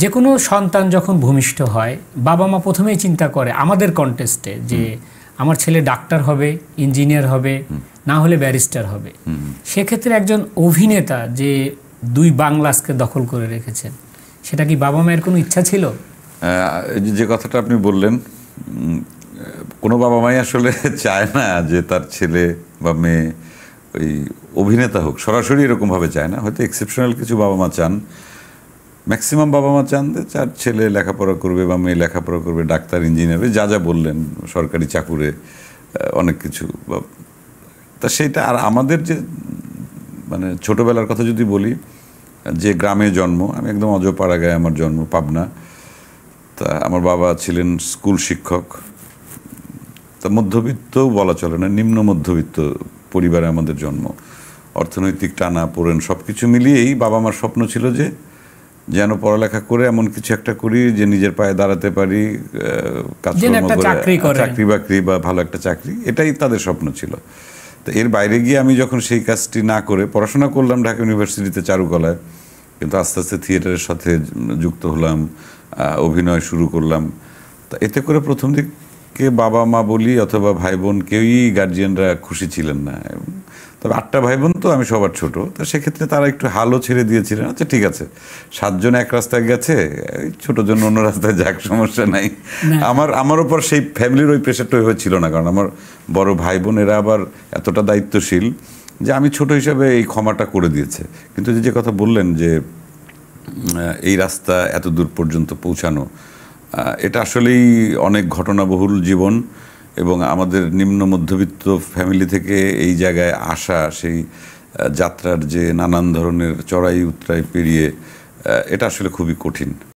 যে কোনো সন্তান যখন ভূমিষ্ঠ হয় বাবা মা প্রথমেই চিন্তা করে আমাদের কন্টেস্টে যে আমার ছেলে ডাক্তার হবে, ইঞ্জিনিয়ার হবে, না হলে ব্যারিস্টার হবে। সেক্ষেত্রে একজন অভিনেতা যে দুই বাংলাকে দখল করে রেখেছেন, সেটা কি বাবা মায়ের কোনো ইচ্ছা ছিল? যে কথাটা আপনি বললেন, কোনো বাবা মাই আসলে চায় না যে তার ছেলে বা মেয়ে ওই অভিনেতা হোক, সরাসরি এরকমভাবে চায় না। হয়তো এক্সেপশনাল কিছু বাবা মা চান, ম্যাক্সিমাম বাবা মা চান যে তার ছেলে লেখাপড়া করবে বা মেয়ে লেখাপড়া করবে, ডাক্তার, ইঞ্জিনিয়ার, যা যা বললেন, সরকারি চাকুরে, অনেক কিছু। তা সেইটা আর আমাদের যে মানে ছোটোবেলার কথা যদি বলি, যে গ্রামে জন্ম, আমি একদম অজপাড়াগায় আমার জন্ম, পাবনা। তা আমার বাবা ছিলেন স্কুল শিক্ষক। তা মধ্যবিত্তও বলা চলে না, নিম্ন মধ্যবিত্ত পরিবারে আমাদের জন্ম। অর্থনৈতিক টানা পোড়েন সব কিছু মিলিয়েই বাবা মার স্বপ্ন ছিল যে যেন পড়ালেখা করে এমন কিছু একটা করি যে নিজের পায়ে দাঁড়াতে পারি, কাজকর্ম করে, চাকরি বাকরি বা ভালো একটা চাকরি, এটাই তাদের স্বপ্ন ছিল। তো এর বাইরে গিয়ে আমি যখন সেই কাজটি না করে পড়াশোনা করলাম ঢাকা ইউনিভার্সিটিতে চারুকলায়, কিন্তু আস্তে আস্তে থিয়েটারের সাথে যুক্ত হলাম, অভিনয় শুরু করলাম। তা এতে করে প্রথম দিকে বাবা মা বলি অথবা ভাই বোন কেউই, গার্জিয়ানরা খুশি ছিলেন না। তবে 8টা ভাই বোন, তো আমি সবার ছোট। তো সেক্ষেত্রে তারা একটু হালও ছেড়ে দিয়েছিলেন, আচ্ছা ঠিক আছে, 7 জন এক রাস্তায় গেছে, ছোট জন অন্য রাস্তায় যাক, সমস্যা নাই। আমার উপর সেই ফ্যামিলির ওই প্রেশারটা হয়েছিল না, কারণ আমার বড় ভাই বোন এরা আবার এতটা দায়িত্বশীল যে আমি ছোট হিসাবে এই ক্ষমাটা করে দিয়েছে। কিন্তু যে কথা বললেন যে এই রাস্তা এত দূর পর্যন্ত পৌঁছানো, এটা আসলেই অনেক ঘটনাবহুল জীবন। এবং আমাদের নিম্ন মধ্যবিত্ত ফ্যামিলি থেকে এই জায়গায় আসা, সেই যাত্রার যে নানান ধরনের চড়াই উতরাই পেরিয়ে, এটা আসলে খুবই কঠিন।